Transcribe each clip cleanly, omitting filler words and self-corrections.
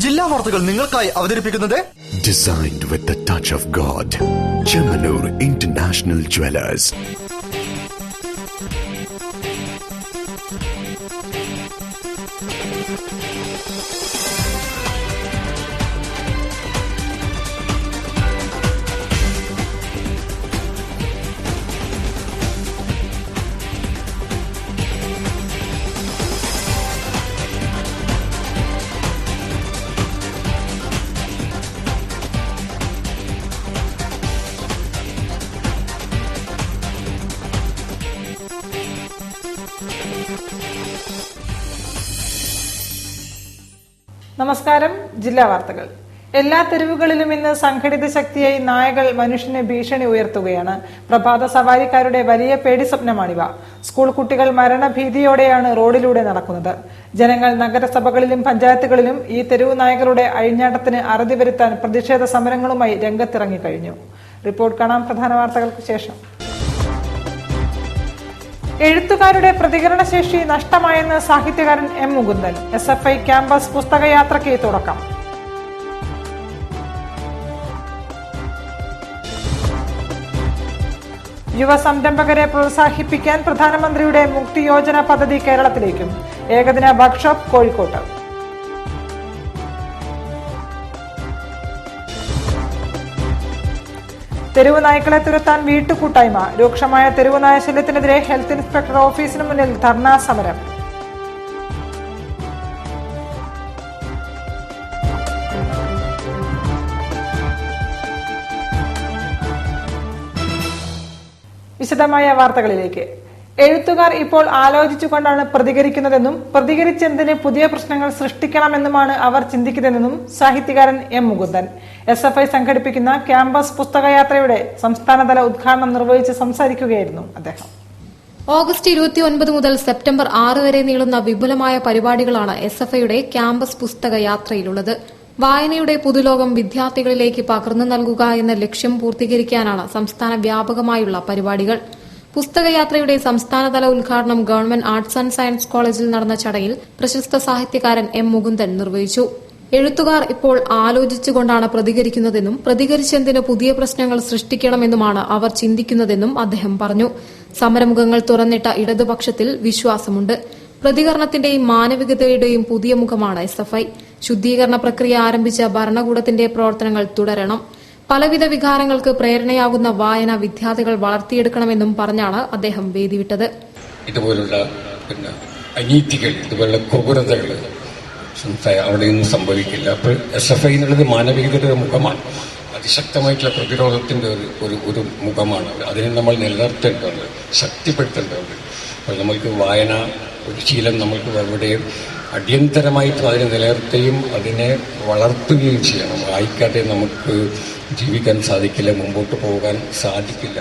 ജില്ലാ വാർത്തകൾ നിങ്ങൾക്കായി അവതരിപ്പിക്കുന്നത് Designed with the touch of God. Chemanur International Jewelers. നമസ്കാരം. ജില്ലാ വാർത്തകൾ. എല്ലാ തെരുവുകളിലും ഇന്ന് സംഘടിത ശക്തിയായി നായകൾ മനുഷ്യന് ഭീഷണി ഉയർത്തുകയാണ്. പ്രഭാത സവാരിക്കാരുടെ വലിയ പേടി സ്വപ്നമാണിവ. സ്കൂൾ കുട്ടികൾ മരണഭീതിയോടെയാണ് റോഡിലൂടെ നടക്കുന്നത്. ജനങ്ങൾ നഗരസഭകളിലും പഞ്ചായത്തുകളിലും ഈ തെരുവു നായകളുടെ അഴിഞ്ഞാട്ടത്തിന് അറുതി വരുത്താൻ പ്രതിഷേധ സമരങ്ങളുമായി രംഗത്തിറങ്ങിക്കഴിഞ്ഞു. റിപ്പോർട്ട് കാണാം പ്രധാന വാർത്തകൾക്ക് ശേഷം. എഴുത്തുകാരുടെ പ്രതികരണശേഷി നഷ്ടമായെന്ന് സാഹിത്യകാരൻ എം മുകുന്ദൻ. SFI ക്യാമ്പസ് പുസ്തകയാത്രയ്ക്ക് തുടക്കം. യുവ സംരംഭകരെ പ്രോത്സാഹിപ്പിക്കാൻ പ്രധാനമന്ത്രിയുടെ മുക്തി യോജന പദ്ധതി കേരളത്തിലേക്കും. ഏകദിന വർക്ക്ഷോപ്പ് കോഴിക്കോട്ട്. തെരുവ് നായ്ക്കളെ തുരത്താൻ വീട്ടുകൂട്ടായ്മ. രൂക്ഷമായ തെരുവ് നായ ശല്യത്തിനെതിരെ ഹെൽത്ത് ഇൻസ്പെക്ടർ ഓഫീസിന് മുന്നിൽ ധർണാ സമരം. വിശദമായ വാർത്തകളിലേക്ക്. എഴുത്തുകാർ ഇപ്പോൾ ആലോചിച്ചുകൊണ്ടാണ് പ്രതികരിക്കുന്നതെന്നും പ്രതികരിച്ചെന്തിന് പുതിയ പ്രശ്നങ്ങൾ സൃഷ്ടിക്കണമെന്നുമാണ് അവർ ചിന്തിക്കുന്നതെന്നും സാഹിത്യകാരൻ എം മുകുന്ദൻ. SFI സംഘടിപ്പിക്കുന്ന ക്യാമ്പസ് പുസ്തകയാത്രയുടെ സംസ്ഥാനതല ഉദ്ഘാടനം നിർവഹിച്ച് സംസാരിക്കുകയായിരുന്നു അദ്ദേഹം. ഓഗസ്റ്റ് 29 മുതൽ സെപ്റ്റംബർ 6 വരെ നീളുന്ന വിപുലമായ പരിപാടികളാണ് SFIയുടെ ക്യാമ്പസ് പുസ്തകയാത്രയിലുള്ളത്. വായനയുടെ പുതുലോകം വിദ്യാർത്ഥികളിലേക്ക് പകർന്നു നൽകുക എന്ന ലക്ഷ്യം പൂർത്തീകരിക്കാനാണ് സംസ്ഥാന വ്യാപകമായുള്ള പരിപാടികൾ. പുസ്തകയാത്രയുടെ സംസ്ഥാനതല ഉദ്ഘാടനം ഗവൺമെന്റ് ആർട്സ് ആൻഡ് സയൻസ് കോളേജിൽ നടന്ന ചടങ്ങിൽ പ്രശസ്ത സാഹിത്യകാരൻ എം മുകുന്ദൻ നിർവഹിച്ചു. എഴുത്തുകാർ ഇപ്പോൾ ആലോചിച്ചുകൊണ്ടാണ് പ്രതികരിക്കുന്നതെന്നും പ്രതികരിച്ചെന്തിന് പുതിയ പ്രശ്നങ്ങൾ സൃഷ്ടിക്കണമെന്നുമാണ് അവർ ചിന്തിക്കുന്നതെന്നും അദ്ദേഹം പറഞ്ഞു. സമരമുഖങ്ങൾ തുറന്നിട്ട ഇടതുപക്ഷത്തിൽ വിശ്വാസമുണ്ട്. പ്രതികരണത്തിന്റെയും മാനവികതയുടെയും പുതിയ മുഖമാണ് SFI. ശുദ്ധീകരണ പ്രക്രിയ ആരംഭിച്ച ഭരണകൂടത്തിന്റെ പ്രവർത്തനങ്ങൾ തുടരണം. പലവിധ വികാരങ്ങൾക്ക് പ്രേരണയാകുന്ന വായന വിദ്യാർത്ഥികൾ വളർത്തിയെടുക്കണമെന്നും പറഞ്ഞാണ് അദ്ദേഹം വേദിവിട്ടത്. ഇതുപോലുള്ള അനീതികൾ, ഇതുപോലുള്ള ക്രൂരതകൾ അവിടെയൊന്നും സംഭവിക്കില്ല. അപ്പോൾ SFI എന്നുള്ളത് മാനവികതയുടെ മുഖമാണ്. അതിശക്തമായിട്ടുള്ള പ്രതിരോധത്തിന്റെ ഒരു മുഖമാണ്. അതിനെ നമ്മൾ നിലനിർത്തേണ്ടതുണ്ട്, ശക്തിപ്പെടുത്തേണ്ടതുണ്ട്. അപ്പോൾ നമ്മൾക്ക് വായന ഒരു ശീലം നമ്മൾക്ക് എവിടെയും അടിയന്തരമായിട്ട് അതിനെ നിലനിർത്തുകയും അതിനെ വളർത്തുകയും ചെയ്യണം. വായിക്കാതെ നമുക്ക് ജീവിക്കാൻ സാധിക്കില്ല, മുമ്പോട്ട് പോകാൻ സാധിക്കില്ല.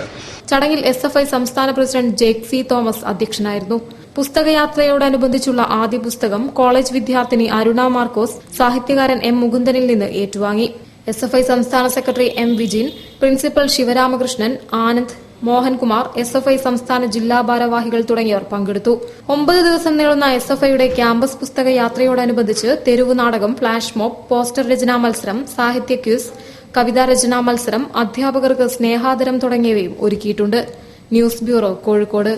ചടങ്ങിൽ SFI സംസ്ഥാന പ്രസിഡന്റ് ജേക്സി തോമസ് അധ്യക്ഷനായിരുന്നു. പുസ്തകയാത്രയോടനുബന്ധിച്ചുള്ള ആദ്യ പുസ്തകം കോളേജ് വിദ്യാർത്ഥിനി അരുണ മാർക്കോസ് സാഹിത്യകാരൻ എം മുകുന്ദനിൽ നിന്ന് ഏറ്റുവാങ്ങി. SFI സംസ്ഥാന secretary M Vijin, principal Sivaramakrishnan, Anand, Mohankumar, SFI സംസ്ഥാന ജില്ലാ ഭാരവാഹികൾ തുടങ്ങിയവർ പങ്കെടുത്തു. 9 ദിവസം നീളുന്ന SFIയുടെ ക്യാമ്പസ് പുസ്തകയാത്രയോടനുബന്ധിച്ച് തെരുവ് നാടകം, ഫ്ളാഷ് മോബ്, പോസ്റ്റർ രചനാ മത്സരം, സാഹിത്യ ക്യൂസ്, കവിതാ രചനാ മത്സരം, അധ്യാപകർക്ക് സ്നേഹാദരം തുടങ്ങിയവയും ഒരുക്കിയിട്ടുണ്ട്. News bureau, Kozhikode.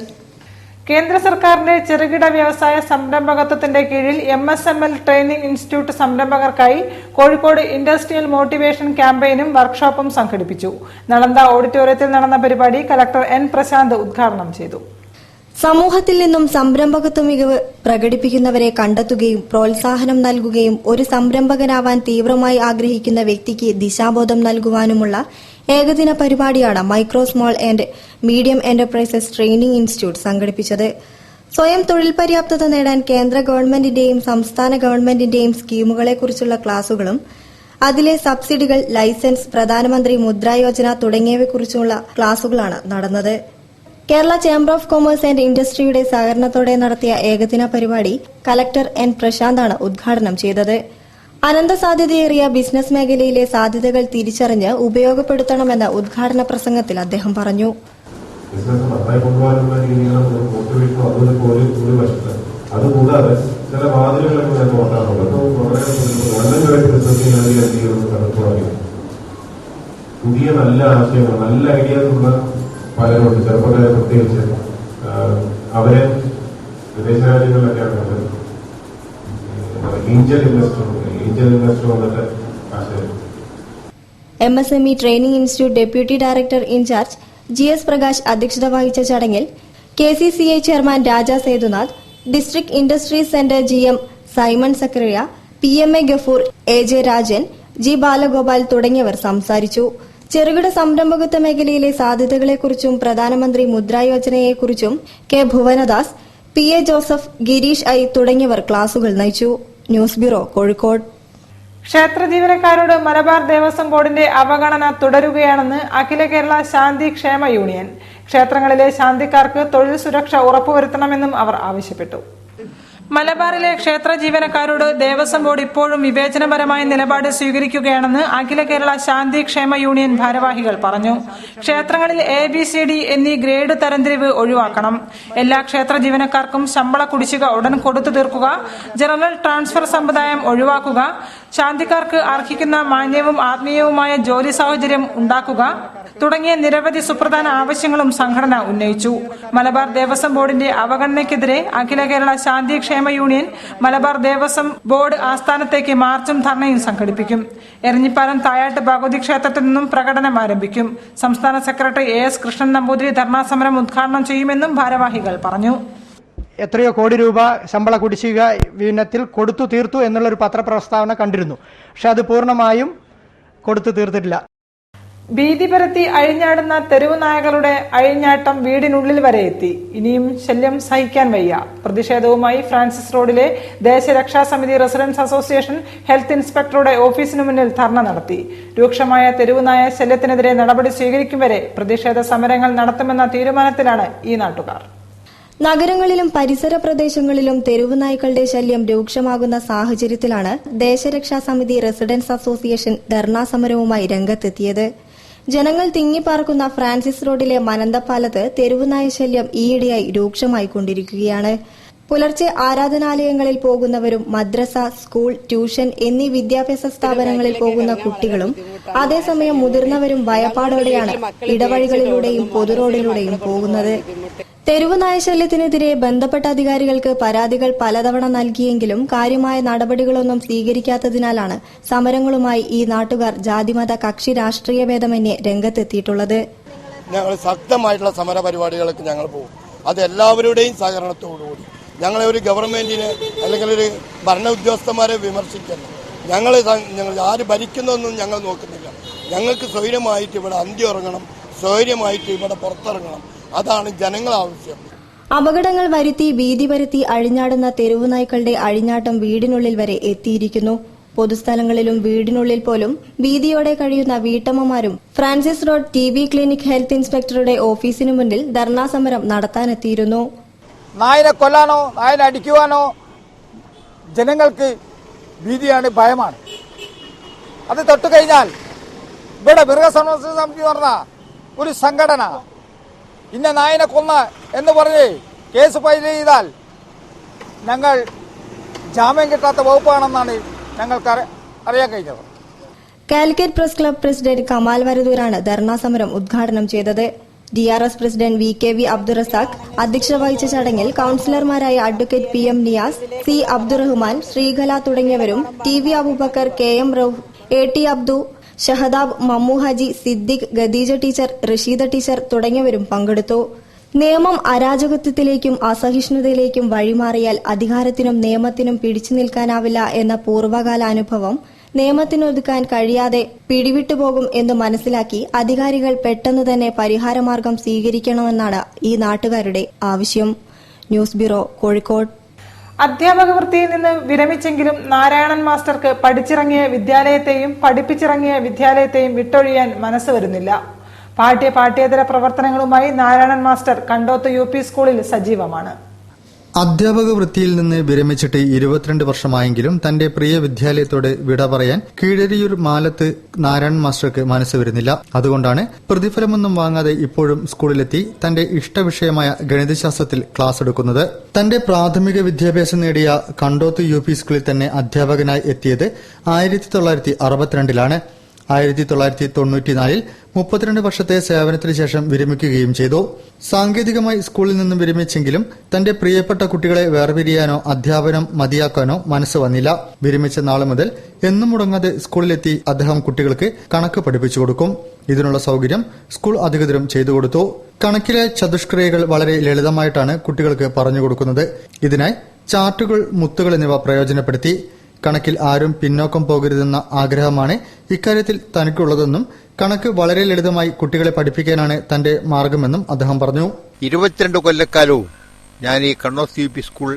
കേന്ദ്ര സർക്കാരിന്റെ ചെറുകിട വ്യവസായ സംരംഭകത്വത്തിന്റെ കീഴിൽ MSML ട്രെയിനിംഗ് ഇൻസ്റ്റിറ്റ്യൂട്ട് സംരംഭകർക്കായി കോഴിക്കോട് ഇൻഡസ്ട്രിയൽ മോട്ടിവേഷൻ ക്യാമ്പയിനും വർക്ക്ഷോപ്പും സംഘടിപ്പിച്ചു. നളന്ദ ഓഡിറ്റോറിയത്തിൽ നടന്ന പരിപാടി കലക്ടർ N പ്രശാന്ത് ഉദ്ഘാടനം ചെയ്തു. സമൂഹത്തിൽ നിന്നും സംരംഭകത്വ മികവ് പ്രകടിപ്പിക്കുന്നവരെ കണ്ടെത്തുകയും പ്രോത്സാഹനം നൽകുകയും ഒരു സംരംഭകനാവാൻ തീവ്രമായി ആഗ്രഹിക്കുന്ന വ്യക്തിക്ക് ദിശാബോധം നൽകുവാനുമുള്ള ഏകദിന പരിപാടിയാണ് micro small and medium enterprises training institute സംഘടിപ്പിച്ചത്. സ്വയം തൊഴിൽ പര്യാപ്തത നേടാൻ കേന്ദ്ര ഗവൺമെന്റിന്റെയും സംസ്ഥാന ഗവൺമെന്റിന്റെയും സ്കീമുകളെക്കുറിച്ചുള്ള ക്ലാസുകളും അതിലെ സബ്സിഡികൾ, ലൈസൻസ്, പ്രധാനമന്ത്രി മുദ്രാ യോജന തുടങ്ങിയവയെക്കുറിച്ചുള്ള ക്ലാസുകളാണ് നടന്നത്. Kerala chamber of commerce and ഇൻഡസ്ട്രിയുടെ സഹകരണത്തോടെ നടത്തിയ ഏകദിന പരിപാടി കലക്ടർ N പ്രശാന്താണ് ഉദ്ഘാടനം ചെയ്തത്. അനന്ത സാധ്യതയേറിയ ബിസിനസ് മേഖലയിലെ സാധ്യതകൾ തിരിച്ചറിഞ്ഞ് ഉപയോഗപ്പെടുത്തണമെന്ന് ഉദ്ഘാടന പ്രസംഗത്തിൽ അദ്ദേഹം പറഞ്ഞു. ബിസിനസ് നന്നായി കൊണ്ടുപോകാനുള്ള രീതിയിലുള്ള മോട്ടിവേഷനും അതുപോലെ ഒരു വശത്ത് അതുകൂടാതെ ചില വാതിലുകളൊക്കെ ഞാൻ നോക്കാറുണ്ട്. വളരെ പുതിയ നല്ല ആശയങ്ങൾ, നല്ല ഐഡിയാസ് ഉള്ള പലരുണ്ട്. ചെറുപ്പക്കാരെ പ്രത്യേകിച്ച് അവരെ വിദേശ രാജ്യങ്ങളിലൊക്കെയാണ് ഏഞ്ചൽ ഇൻവെസ്റ്റർ വന്നിട്ട് ആശയം. MSME training institute deputy director incharge GS Prakash അധ്യക്ഷത വഹിച്ച ചടങ്ങിൽ KCCI chairman Raja Sethunath, district industries centre GM Simon Zachariah, PMA Gafoor, AJ Rajan, G Balagopal തുടങ്ങിയവർ സംസാരിച്ചു. ചെറുകിട സംരംഭകത്വ മേഖലയിലെ സാധ്യതകളെക്കുറിച്ചും പ്രധാനമന്ത്രി മുദ്രാ യോജനയെക്കുറിച്ചും K Bhuvanadas, PA Joseph, Girish I തുടങ്ങിയവർ ക്ലാസുകൾ നയിച്ചു. News bureau, Kozhikode. ക്ഷേത്ര ജീവനക്കാരോട് മലബാർ ദേവസ്വം ബോർഡിന്റെ അവഗണന തുടരുകയാണെന്ന് അഖില കേരള ശാന്തി ക്ഷേമ യൂണിയൻ. ക്ഷേത്രങ്ങളിലെ ശാന്തിക്കാർക്ക് തൊഴിൽ സുരക്ഷ ഉറപ്പുവരുത്തണമെന്നും അവർ ആവശ്യപ്പെട്ടു. മലബാറിലെ ക്ഷേത്ര ജീവനക്കാരോട് ദേവസ്വം ബോർഡ് ഇപ്പോഴും വിവേചനപരമായ നിലപാട് സ്വീകരിക്കുകയാണെന്ന് അഖില കേരള ശാന്തി ക്ഷേമ യൂണിയൻ ഭാരവാഹികൾ പറഞ്ഞു. ക്ഷേത്രങ്ങളിൽ ABCD എന്നീ ഗ്രേഡ് തരംതിരിവ് ഒഴിവാക്കണം. എല്ലാ ക്ഷേത്ര ജീവനക്കാർക്കും ശമ്പള കുടിശ്ശിക ഉടൻ കൊടുത്തു തീർക്കുക. ജനറൽ ട്രാൻസ്ഫർ സമ്പ്രദായം ഒഴിവാക്കുക. ശാന്തിക്കാർക്ക് അർഹിക്കുന്ന മാന്യവും ആത്മീയവുമായ ജോലി സാഹചര്യം ഉണ്ടാക്കുക തുടങ്ങിയ നിരവധി സുപ്രധാന ആവശ്യങ്ങളും സംഘടന ഉന്നയിച്ചു. മലബാർ ദേവസ്വം ബോർഡിന്റെ അവഗണനയ്ക്കെതിരെ അഖില കേരള ശാന്തി ക്ഷേമ യൂണിയൻ മലബാർ ദേവസ്വം ബോർഡ് ആസ്ഥാനത്തേക്ക് മാർച്ചും ധർണയും സംഘടിപ്പിക്കും. എരഞ്ഞിപ്പാലം തായാട്ട് ഭഗവതി ക്ഷേത്രത്തിൽ നിന്നും പ്രകടനം ആരംഭിക്കും. സംസ്ഥാന സെക്രട്ടറി AS കൃഷ്ണൻ നമ്പൂതിരി ധർണാസമരം ഉദ്ഘാടനം ചെയ്യുമെന്നും ഭാരവാഹികൾ പറഞ്ഞു. എത്രയോ കോടി രൂപ ശമ്പള കുടിശ്ശിക വിനത്തിൽ കൊടുത്തു തീർത്തു എന്നുള്ളൊരു പത്രപ്രസ്താവന കണ്ടിരുന്നു. പക്ഷെ അത് പൂർണ്ണമായും കൊടുത്തു തീർത്തിട്ടില്ല. ഭീതി പരത്തി അഴിഞ്ഞാടുന്ന തെരുവ് നായകളുടെ അഴിഞ്ഞാട്ടം വീടിനുള്ളിൽ വരെ എത്തി. ഇനിയും ശല്യം സഹിക്കാൻ വയ്യ. പ്രതിഷേധവുമായി ഫ്രാൻസിസ് റോഡിലെ ദേശരക്ഷാ സമിതി റെസിഡൻസ് അസോസിയേഷൻ ഹെൽത്ത് ഇൻസ്പെക്ടറുടെ ഓഫീസിനു മുന്നിൽ ധർണ നടത്തി. രൂക്ഷമായ തെരുവ് നായ ശല്യത്തിനെതിരെ നടപടി സ്വീകരിക്കും വരെ പ്രതിഷേധ സമരങ്ങൾ നടത്തുമെന്ന തീരുമാനത്തിലാണ് ഈ നാട്ടുകാർ. നഗരങ്ങളിലും പരിസര പ്രദേശങ്ങളിലും തെരുവ് നായ്ക്കളുടെ ശല്യം രൂക്ഷമാകുന്ന സാഹചര്യത്തിലാണ് ദേശരക്ഷാ സമിതി റെസിഡൻസ് അസോസിയേഷൻ ധർണാ സമരവുമായി രംഗത്തെത്തിയത്. ജനങ്ങൾ തിങ്ങിപ്പാർക്കുന്ന ഫ്രാൻസിസ് റോഡിലെ മനന്തപ്പാലത്ത് തെരുവുനായ ശല്യം ഈയിടെയായി രൂക്ഷമായിക്കൊണ്ടിരിക്കുകയാണ്. പുലർച്ചെ ആരാധനാലയങ്ങളിൽ പോകുന്നവരും മദ്രസ, സ്കൂൾ, ട്യൂഷൻ എന്നീ വിദ്യാഭ്യാസ സ്ഥാപനങ്ങളിൽ പോകുന്ന കുട്ടികളും അതേസമയം മുതിർന്നവരും ഭയപ്പാടോടെയാണ് ഇടവഴികളിലൂടെയും പൊതുറോഡിലൂടെയും പോകുന്നത്. തെരുവുനായ ശല്യത്തിനെതിരെ ബന്ധപ്പെട്ട അധികാരികൾക്ക് പരാതികൾ പലതവണ നൽകിയെങ്കിലും കാര്യമായ നടപടികളൊന്നും സ്വീകരിക്കാത്തതിനാലാണ് സമരങ്ങളുമായി ഈ നാട്ടുകാർ ജാതിമത കക്ഷി രാഷ്ട്രീയ ഭേദമന്യേ രംഗത്തെത്തിയിട്ടുള്ളത്. ഞങ്ങൾ ശക്തമായിട്ടുള്ള സമര പരിപാടികൾക്ക് ഞങ്ങൾ പോകും. അത് എല്ലാവരുടെയും സഹകരണത്തോടുകൂടി. ഞങ്ങളെ ഒരു ഗവൺമെന്റിനെ അല്ലെങ്കിൽ ഒരു ഭരണ ഉദ്യോഗസ്ഥന്മാരെ വിമർശിക്കണം. ഞങ്ങൾ ആര് ഭരിക്കുന്നതൊന്നും ഞങ്ങൾ നോക്കുന്നില്ല. ഞങ്ങൾക്ക് സ്വൈര്യമായിട്ട് ഇവിടെ അന്ത്യം ഇറങ്ങണം, സ്വൈര്യമായിട്ട് ഇവിടെ പുറത്തിറങ്ങണം. അതാണ് ജനങ്ങൾ ആവശ്യം. അപകടങ്ങൾ വരുത്തി ഭീതി പരത്തി അഴിഞ്ഞാടുന്ന തെരുവുനായ്ക്കളുടെ അഴിഞ്ഞാട്ടം വീടിനുള്ളിൽ വരെ എത്തിയിരിക്കുന്നു. പൊതുസ്ഥലങ്ങളിലും വീടിനുള്ളിൽ പോലും ഭീതിയോടെ കഴിയുന്ന വീട്ടമ്മമാരും Francis road TB clinic health ഇൻസ്പെക്ടറുടെ ഓഫീസിനു മുന്നിൽ ധർണാസമരം നടത്താനെത്തിയിരുന്നു. നായനെ കൊല്ലാനോ നായനെ അടിക്കുവാനോ ജനങ്ങൾക്ക് ഭീതിയാണ്, ഭയമാണ്. അത് തൊട്ടുകഴിഞ്ഞാൽ ഇവിടെ മൃഗസംരക്ഷണ സമിതി പറഞ്ഞ ഒരു സംഘടന ഇന്ന നായനെ കൊന്ന എന്ന് പറഞ്ഞ് കേസ് ഫയൽ ചെയ്താൽ ഞങ്ങൾ ജാമ്യം കിട്ടാത്ത വകുപ്പാണെന്നാണ് ഞങ്ങൾക്ക് അറിയാൻ കഴിഞ്ഞത്. Calicut press club president Kamal വരദൂരാണ് ധർണാസമരം ഉദ്ഘാടനം ചെയ്തത്. DRS പ്രസിഡന്റ് VKV അബ്ദുറസാഖ് അധ്യക്ഷത വഹിച്ച ചടങ്ങിൽ കൌൺസിലർമാരായ advocate PM Niyas, C Abdurahman, Sreekala തുടങ്ങിയവരും TV Aboobacker, KM Rauf, AT Abdu, Shahdab, Mammu Haji, Siddique, Khadeeja teacher, Rasheeda teacher തുടങ്ങിയവരും പങ്കെടുത്തു. നിയമം അരാജകത്വത്തിലേക്കും അസഹിഷ്ണുതയിലേക്കും വഴിമാറിയാൽ അധികാരത്തിനും നിയമത്തിനും പിടിച്ചു നിൽക്കാനാവില്ല എന്ന പൂർവ്വകാല അനുഭവം നിയമത്തിനൊതുക്കാൻ കഴിയാതെ പിടിവിട്ടുപോകും എന്ന് മനസ്സിലാക്കി അധികാരികൾ പെട്ടെന്ന് തന്നെ പരിഹാരമാർഗം സ്വീകരിക്കണമെന്നാണ് ഈ നാട്ടുകാരുടെ ആവശ്യം. News bureau, Kozhikode. അധ്യാപക വൃത്തിയിൽ നിന്ന് വിരമിച്ചെങ്കിലും നാരായണൻ മാസ്റ്റർക്ക് പഠിച്ചിറങ്ങിയ വിദ്യാലയത്തെയും പഠിപ്പിച്ചിറങ്ങിയ വിദ്യാലയത്തെയും വിട്ടൊഴിയാൻ മനസ്സ് വരുന്നില്ല. പാഠ്യേതര പ്രവർത്തനങ്ങളുമായി നാരായണൻ മാസ്റ്റർ കണ്ടോത്ത് UP സ്കൂളിൽ സജീവമാണ്. അധ്യാപക വൃത്തിയിൽ നിന്ന് വിരമിച്ചിട്ട് 22 വർഷമായെങ്കിലും തന്റെ പ്രിയ വിദ്യാലയത്തോട് വിട പറയാൻ കീഴരിയൂർ മാലത്ത് നാരായണൻ മാസ്റ്റർക്ക് മനസ്സ് വരുന്നില്ല. അതുകൊണ്ടാണ് പ്രതിഫലമൊന്നും വാങ്ങാതെ ഇപ്പോഴും സ്കൂളിലെത്തി തന്റെ ഇഷ്ടവിഷയമായ ഗണിതശാസ്ത്രത്തിൽ ക്ലാസ് എടുക്കുന്നത്. തന്റെ പ്രാഥമിക വിദ്യാഭ്യാസം നേടിയ കണ്ടോത്ത് UP സ്കൂളിൽ തന്നെ അധ്യാപകനായി എത്തിയത് 1962-ലാണ്. 1994-ൽ 32 വർഷത്തെ സേവനത്തിന് ശേഷം വിരമിക്കുകയും ചെയ്തു. സാങ്കേതികമായി സ്കൂളിൽ നിന്നും വിരമിച്ചെങ്കിലും തന്റെ പ്രിയപ്പെട്ട കുട്ടികളെ വേർപിരിയാനോ അധ്യാപനം മതിയാക്കാനോ മനസ്സ് വന്നില്ല. വിരമിച്ച നാളെ മുതൽ എന്നും മുടങ്ങാതെ സ്കൂളിലെത്തി അദ്ദേഹം കുട്ടികൾക്ക് കണക്ക് പഠിപ്പിച്ചു കൊടുക്കും. ഇതിനുള്ള സൌകര്യം സ്കൂൾ അധികൃതരും ചെയ്തു കൊടുത്തു. കണക്കിലെ ചതുഷ്ക്രിയകൾ വളരെ ലളിതമായിട്ടാണ് കുട്ടികൾക്ക് പറഞ്ഞു കൊടുക്കുന്നത്. ഇതിനായി ചാർട്ടുകൾ, മുത്തുകൾ എന്നിവ പ്രയോജനപ്പെടുത്തി. കണക്കിൽ ആരും പിന്നോക്കം പോകരുതെന്ന ആഗ്രഹമാണ് ഇക്കാര്യത്തിൽ തനിക്കുള്ളതെന്നും കണക്ക് വളരെ ലളിതമായി കുട്ടികളെ പഠിപ്പിക്കാനാണ് തന്റെ മാർഗമെന്നും അദ്ദേഹം പറഞ്ഞു. 22 കൊല്ലക്കാലവും ഞാൻ ഈ കണ്ണോത്ത് UP സ്കൂൾ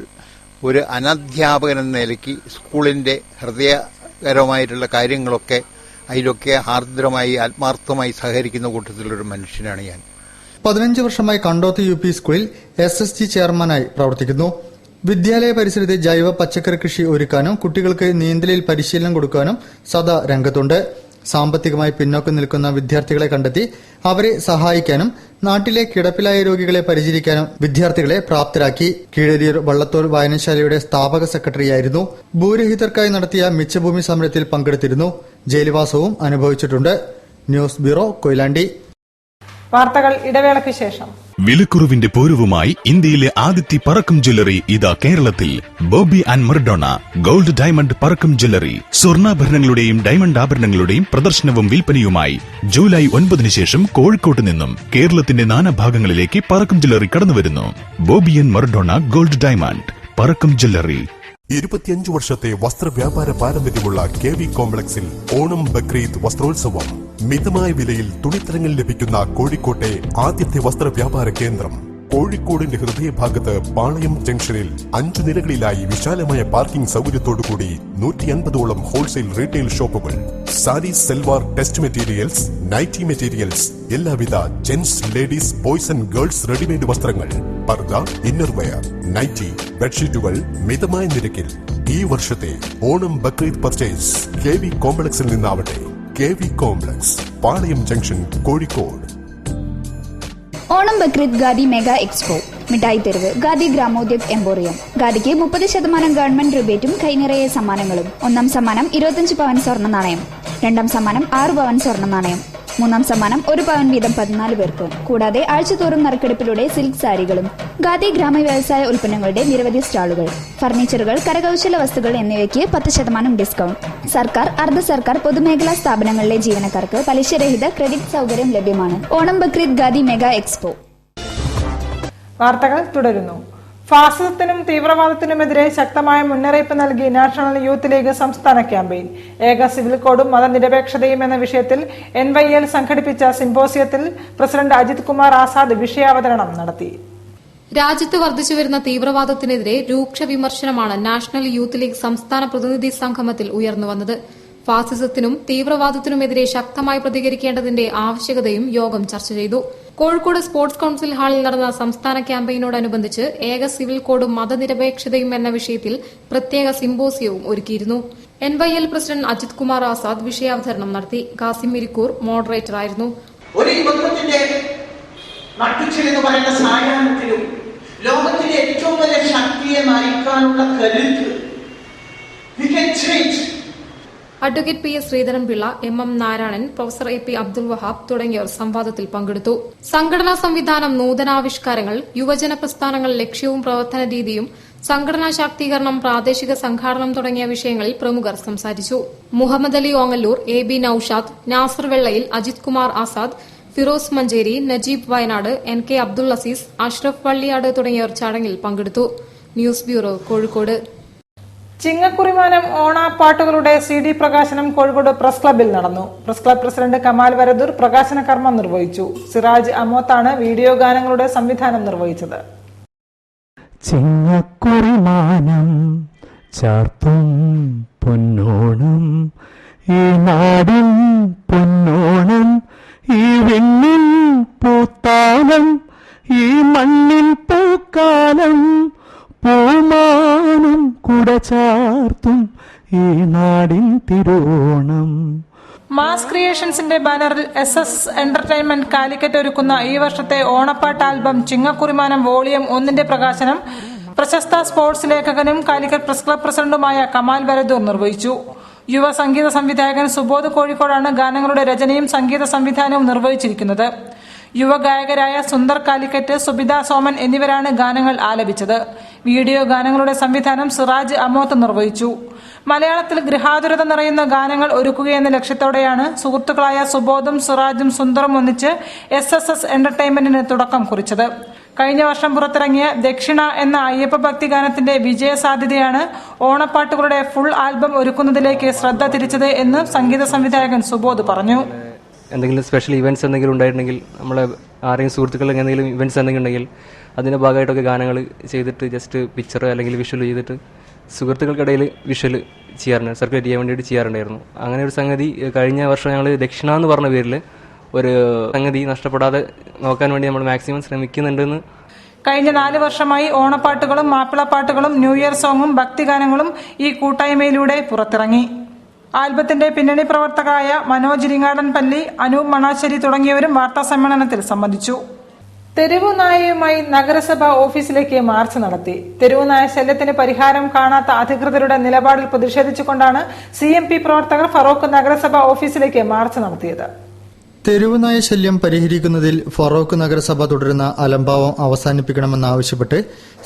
ഒരു അനധ്യാപകൻ എന്ന നിലയ്ക്ക് സ്കൂളിന്റെ ഹൃദയകരമായിട്ടുള്ള കാര്യങ്ങളൊക്കെ അതിലൊക്കെ ആർദ്രമായി ആത്മാർത്ഥമായി സഹകരിക്കുന്ന കൂട്ടത്തിലൊരു മനുഷ്യനാണ് ഞാൻ. 15 വർഷമായി കണ്ടോത്ത് UP സ്കൂളിൽ SSG ചെയർമാനായി പ്രവർത്തിക്കുന്നു. വിദ്യാലയ പരിസരത്ത് ജൈവ പച്ചക്കറി കൃഷി ഒരുക്കാനും കുട്ടികൾക്ക് നീന്തലിൽ പരിശീലനം കൊടുക്കാനും സദാ രംഗത്തുണ്ട്. സാമ്പത്തികമായി പിന്നോക്കം നിൽക്കുന്ന വിദ്യാർത്ഥികളെ കണ്ടെത്തി അവരെ സഹായിക്കാനും നാട്ടിലെ കിടപ്പിലായ രോഗികളെ പരിചരിക്കാനും വിദ്യാർത്ഥികളെ പ്രാപ്തരാക്കി. കീഴരിയൂർ വള്ളത്തോൾ വായനശാലയുടെ സ്ഥാപക സെക്രട്ടറിയായിരുന്നു. ഭൂരഹിതർക്കായി നടത്തിയ മിച്ചഭൂമി സമരത്തിൽ പങ്കെടുത്തിരുന്നു. ജയിൽവാസവും അനുഭവിച്ചിട്ടുണ്ട്. News bureau, Koyilandy. വാർത്തകൾ ഇടവേളയ്ക്ക് ശേഷം. വിലക്കുറവിന്റെ പൂരവുമായി ഇന്ത്യയിലെ ആദ്യത്തെ പറക്കം ജ്വല്ലറി ഇതാ കേരളത്തിൽ. Bobby and Maradona gold diamond Parakkam jewellery. സ്വർണ്ണാഭരണങ്ങളുടെയും ഡയമണ്ട് ആഭരണങ്ങളുടെയും പ്രദർശനവും വിൽപ്പനയുമായി ജൂലൈ 9 ശേഷം കോഴിക്കോട്ട് നിന്നും കേരളത്തിന്റെ നാനാഭാഗങ്ങളിലേക്ക് പറക്കം ജ്വല്ലറി കടന്നുവരുന്നു. Bobby and Maradona gold diamond Parakkam jewellery. 25 വർഷത്തെ വസ്ത്രവ്യാപാര പാരമ്പര്യമുള്ള KV കോംപ്ലക്സിൽ ഓണം ബക്രീദ് വസ്ത്രോത്സവം. മിതമായ വിലയിൽ തുണിത്തരങ്ങൾ ലഭിക്കുന്ന കോഴിക്കോട്ടെ ആദ്യത്തെ വസ്ത്രവ്യാപാര കേന്ദ്രം. കോഴിക്കോടിന്റെ ഹൃദയഭാഗത്ത് പാളയം ജംഗ്ഷനിൽ 5 നിലകളിലായി വിശാലമായ പാർക്കിംഗ് സൗകര്യത്തോടുകൂടി 150ഓളം ഹോൾസെയിൽ റീറ്റെയിൽ ഷോപ്പുകൾ. സാരീസ്, സെൽവാർ, ടെസ്റ്റ് മെറ്റീരിയൽസ്, നൈറ്റി മെറ്റീരിയൽസ്, എല്ലാവിധ gents, ladies, boys and girls readymade വസ്ത്രങ്ങൾ, പർദ, ഇന്നർവെയർ, നൈറ്റി, ബെഡ്ഷീറ്റുകൾ മിതമായ നിരക്കിൽ. ഈ വർഷത്തെ ഓണം ബക്രീദ് പർച്ചേസ് KV കോംപ്ലക്സിൽ നിന്നാവട്ടെ. KV complex, Palayam junction, Kozhikode. Onam Bakrid khadi mega expo, Mittayi Theruvu, khadi ഗ്രാമോദ്योग എംപോറിയം. ഖാദിക്ക് 30% ഗവൺമെന്റ് റിബേറ്റും കൈനിറയെ സമ്മാനങ്ങളും. 1ാം സമ്മാനം 25 പവൻ സ്വർണ്ണ നാണയം, 2ാം സമ്മാനം 6 പവൻ സ്വർണ്ണ നാണയം, 3ാം സമ്മാനം 1 പവൻ വീതം 14 പേർക്ക്. കൂടാതെ ആഴ്ചതോറും നറുക്കെടുപ്പിലൂടെ സിൽക്ക് സാരികളും. ഖാദി ഗ്രാമ വ്യവസായ ഉൽപ്പന്നങ്ങളുടെ നിരവധി സ്റ്റാളുകൾ, ഫർണിച്ചറുകൾ, കരകൗശല വസ്തുക്കൾ എന്നിവയ്ക്ക് 10% ഡിസ്കൗണ്ട്. സർക്കാർ, അർദ്ധ സർക്കാർ, പൊതുമേഖലാ സ്ഥാപനങ്ങളിലെ ജീവനക്കാർക്ക് പലിശരഹിത ക്രെഡിറ്റ് സൗകര്യം ലഭ്യമാണ്. Onam Bakrid khadi mega expo. വാർത്തകൾ തുടരുന്നു. ഫാസിസത്തിനും തീവ്രവാദത്തിനുമെതിരെ ശക്തമായ മുന്നറിയിപ്പ് നൽകി നാഷണൽ യൂത്ത് ലീഗ് സംസ്ഥാന ക്യാമ്പയിൻ. ഏക സിവിൽ കോഡും മതനിരപേക്ഷതയും എന്ന വിഷയത്തിൽ NYL സംഘടിപ്പിച്ച സിംപോസിയത്തിൽ പ്രസിഡന്റ് അജിത് കുമാർ ആസാദ് വിഷയാവതരണം നടത്തി. രാജ്യത്ത് വർദ്ധിച്ചുവരുന്ന തീവ്രവാദത്തിനെതിരെ രൂക്ഷ വിമർശനമാണ് നാഷണൽ യൂത്ത് ലീഗ് സംസ്ഥാന പ്രതിനിധി സംഗമത്തിൽ ഉയർന്നുവന്നത്. ഫാസിസത്തിനും തീവ്രവാദത്തിനുമെതിരെ ശക്തമായി പ്രതികരിക്കേണ്ടതിന്റെ ആവശ്യകതയും യോഗം ചർച്ച ചെയ്തു. കോഴിക്കോട് സ്പോർട്സ് കൌൺസിൽ ഹാളിൽ നടന്ന സംസ്ഥാന ക്യാമ്പയിനോടനുബന്ധിച്ച് ഏക സിവിൽ കോഡും മതനിരപേക്ഷതയും എന്ന വിഷയത്തിൽ പ്രത്യേക സിംപോസിയവും ഒരുക്കിയിരുന്നു. NYL പ്രസിഡന്റ് അജിത് കുമാർ ആസാദ് വിഷയാവതരണം നടത്തി. കാസിം ഇരിക്കൂർ മോഡറേറ്ററായിരുന്നു. ഒരു യുദ്ധത്തിന്റെ നട്ടുച്ചെന്ന് പറയുന്ന സായാഹ്നത്തിലും ലോകത്തിലെ ഏറ്റവും വലിയ ശക്തിയെ നയിക്കാനുള്ള കരുത്ത് advocate PS Sreedharan Pillai, MM Narayanan, professor AP Abdul Wahab തുടങ്ങിയവർ സംവാദത്തിൽ പങ്കെടുത്തു. സംഘടനാ സംവിധാനം, നൂതനാവിഷ്കാരങ്ങൾ, യുവജന പ്രസ്ഥാനങ്ങൾ, ലക്ഷ്യവും പ്രവർത്തന രീതിയും, സംഘടനാ ശാക്തീകരണം, പ്രാദേശിക സംഘാടനം തുടങ്ങിയ വിഷയങ്ങളിൽ പ്രമുഖർ സംസാരിച്ചു. മുഹമ്മദ് അലി ഓങ്ങല്ലൂർ, AB നൌഷാദ്, നാസർ വെള്ളയിൽ, അജിത് കുമാർ ആസാദ്, ഫിറോസ് മഞ്ചേരി, നജീബ് വയനാട്, NK അബ്ദുൾ അസീസ്, അഷ്റഫ് വള്ളിയാട് തുടങ്ങിയവർ ചടങ്ങിൽ പങ്കെടുത്തു. News bureau, Kozhikode. ചിങ്ങക്കുറിമാനം ഓണപ്പാട്ടുകളുടെ CD പ്രകാശനം കോഴിക്കോട് പ്രസ് ക്ലബിൽ നടന്നു. Press club president Kamal Varadoor പ്രകാശന കർമ്മം നിർവഹിച്ചു. സിറാജ് അമോത്താണ് വീഡിയോ ഗാനങ്ങളുടെ സംവിധാനം നിർവഹിച്ചത്. ചിങ്ങക്കുറിമാനം ചാർത്തും പൊന്നോണം, ഈ നാടിൻ പൊന്നോണം, ഈ വിണ്ണിൻ പൂത്താലം, ഈ മണ്ണിൻ പൂക്കാലം, പൂ തിരുവോണം. മാസ് ക്രിയേഷൻസിന്റെ ബാനറിൽ SS എന്റർടൈൻമെന്റ് കാലിക്കറ്റ് ഒരുക്കുന്ന ഈ വർഷത്തെ ഓണപ്പാട്ട് ആൽബം ചിങ്ങക്കുറിമാനം വോളിയം 1 പ്രകാശനം പ്രശസ്ത സ്പോർട്സ് ലേഖകനും കാലിക്കറ്റ് പ്രസ് ക്ലബ് പ്രസിഡന്റുമായ കമാൽ വരദൂർ നിർവഹിച്ചു. യുവ സംഗീത സംവിധായകൻ സുബോധ് കോഴിക്കോടാണ് ഗാനങ്ങളുടെ രചനയും സംഗീത സംവിധാനവും നിർവഹിച്ചിരിക്കുന്നത്. യുവ ഗായകരായ സുന്ദർ കാലിക്കറ്റ്, സുബിത സോമൻ എന്നിവരാണ് ഗാനങ്ങൾ ആലപിച്ചത്. വീഡിയോ ഗാനങ്ങളുടെ സംവിധാനം സിറാജ് അമോത്ത് നിർവഹിച്ചു. മലയാളത്തിൽ ഗൃഹാതുരത നിറയുന്ന ഗാനങ്ങൾ ഒരുക്കുകയെന്ന ലക്ഷ്യത്തോടെയാണ് സുഹൃത്തുക്കളായ സുബോധും സിറാജും സുന്ദറും ഒന്നിച്ച് SSS എന്റർടൈൻമെന്റിന് തുടക്കം കുറിച്ചത്. കഴിഞ്ഞ വർഷം പുറത്തിറങ്ങിയ ദക്ഷിണ എന്ന അയ്യപ്പ ഭക്തി ഗാനത്തിന്റെ വിജയ സാധ്യതയാണ് ഓണപ്പാട്ടുകളുടെ ഫുൾ ആൽബം ഒരുക്കുന്നതിലേക്ക് ശ്രദ്ധ തിരിച്ചത് എന്ന് സംഗീത സംവിധായകൻ സുബോധ് പറഞ്ഞു. എന്തെങ്കിലും സ്പെഷ്യൽ ഇവന്റ്സ് എന്തെങ്കിലും ഉണ്ടായിട്ടുണ്ടെങ്കിൽ, നമ്മളെ ആരെയും സുഹൃത്തുക്കൾ എന്തെങ്കിലും ഇവന്റ്സ് എന്തെങ്കിലും ഉണ്ടെങ്കിൽ അതിൻ്റെ ഭാഗമായിട്ടൊക്കെ ഗാനങ്ങൾ ചെയ്തിട്ട് ജസ്റ്റ് പിക്ചർ അല്ലെങ്കിൽ വിഷ്വൽ ചെയ്തിട്ട് സുഹൃത്തുക്കൾക്കിടയിൽ വിഷ്വൽ ചെയ്യാറുണ്ട്, സർക്കുലേറ്റ് ചെയ്യാൻ വേണ്ടിയിട്ട് ചെയ്യാറുണ്ടായിരുന്നു. അങ്ങനെ ഒരു സംഗതി കഴിഞ്ഞ വർഷം ഞങ്ങൾ ദക്ഷിണ എന്ന് പറഞ്ഞ പേരിൽ ഒരു സംഗതി നഷ്ടപ്പെടാതെ നോക്കാൻ വേണ്ടി നമ്മൾ മാക്സിമം ശ്രമിക്കുന്നുണ്ടെന്ന്. കഴിഞ്ഞ 4 വർഷമായി ഓണപ്പാട്ടുകളും മാപ്പിളപ്പാട്ടുകളും ന്യൂ ഇയർ സോങ്ങും ഭക്തിഗാനങ്ങളും ഈ കൂട്ടായ്മയിലൂടെ പുറത്തിറങ്ങി. ആൽബത്തിന്റെ പിന്നണി പ്രവർത്തകരായ മനോജ് ഇരിങ്ങാടൻപള്ളി, അനൂപ് മണാശ്ശേരി തുടങ്ങിയവരും വാർത്താ സമ്മേളനത്തിൽ സംബന്ധിച്ചു. തെരുവുനായയുമായി നഗരസഭ ഓഫീസിലേക്ക് മാർച്ച് നടത്തി. തെരുവുനായ ശല്യത്തിന് പരിഹാരം കാണാത്ത അധികൃതരുടെ നിലപാടിൽ പ്രതിഷേധിച്ചുകൊണ്ടാണ് CMP പ്രവർത്തകർ ഫറോക്ക് നഗരസഭ ഓഫീസിലേക്ക് മാർച്ച് നടത്തിയത്. തെരുവുനായ ശല്യം പരിഹരിക്കുന്നതിൽ ഫറോക്ക് നഗരസഭ തുടരുന്ന അലംഭാവം അവസാനിപ്പിക്കണമെന്നാവശ്യപ്പെട്ട്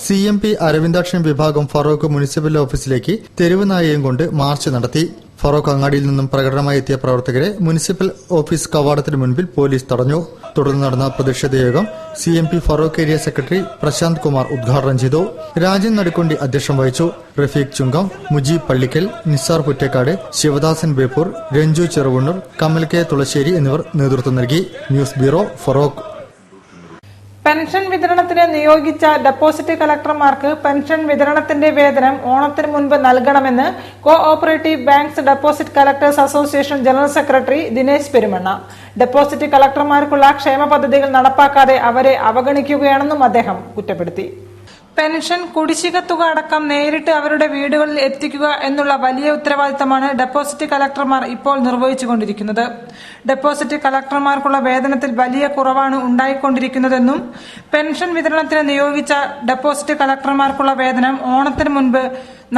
CMP അരവിന്ദാക്ഷൻ വിഭാഗം ഫറോക്ക് മുനിസിപ്പൽ ഓഫീസിലേക്ക് തെരുവുനായയും കൊണ്ട് മാർച്ച് നടത്തി. ഫറോക്ക് അങ്ങാടിയിൽ നിന്നും പ്രകടനമായി എത്തിയ പ്രവർത്തകരെ മുനിസിപ്പൽ ഓഫീസ് കവാടത്തിന് മുൻപിൽ പോലീസ് തടഞ്ഞു. തുടർന്ന് നടന്ന പ്രതിഷേധ യോഗം CMP Feroke area secretary Prasanth Kumar ഉദ്ഘാടനം ചെയ്തു. രാജൻ നടുക്കൊണ്ടി അധ്യക്ഷം വഹിച്ചു. റഫീഖ് ചുങ്കം, മുജീബ് പള്ളിക്കൽ, നിസാർ പുറ്റേക്കാട്, ശിവദാസൻ ബേപ്പൂർ, രഞ്ജു ചെറുവണ്ണൂർ, കമൽ കെ തുളശ്ശേരി എന്നിവർ നേതൃത്വം നൽകി. News bureau, Feroke. പെൻഷൻ വിതരണത്തിന് നിയോഗിച്ച ഡെപ്പോസിറ്റ് കളക്ടർമാർക്ക് പെൻഷൻ വിതരണത്തിന്റെ വേതനം ഓണത്തിന് മുൻപ് നൽകണമെന്ന് cooperative banks deposit collectors association general secretary Dinesh Perumanna. Deposit കളക്ടർമാർക്കുള്ള ക്ഷേമ പദ്ധതികൾ നടപ്പാക്കാതെ അവരെ അവഗണിക്കുകയാണെന്നും അദ്ദേഹം കുറ്റപ്പെടുത്തി. പെൻഷൻ കുടിശ്ശിക തുക അടക്കം നേരിട്ട് അവരുടെ വീടുകളിൽ എത്തിക്കുക എന്നുള്ള വലിയ ഉത്തരവാദിത്തമാണ് ഡെപ്പോസിറ്റ് കളക്ടർമാർ ഇപ്പോൾ നിർവഹിച്ചുകൊണ്ടിരിക്കുന്നത്. ഡെപ്പോസിറ്റ് കളക്ടർമാർക്കുള്ള വേതനത്തിൽ വലിയ കുറവാണ് ഉണ്ടായിക്കൊണ്ടിരിക്കുന്നതെന്നും പെൻഷൻ വിതരണത്തിന് നിയോഗിച്ച ഡെപ്പോസിറ്റ് കളക്ടർമാർക്കുള്ള വേതനം ഓണത്തിന് മുൻപ്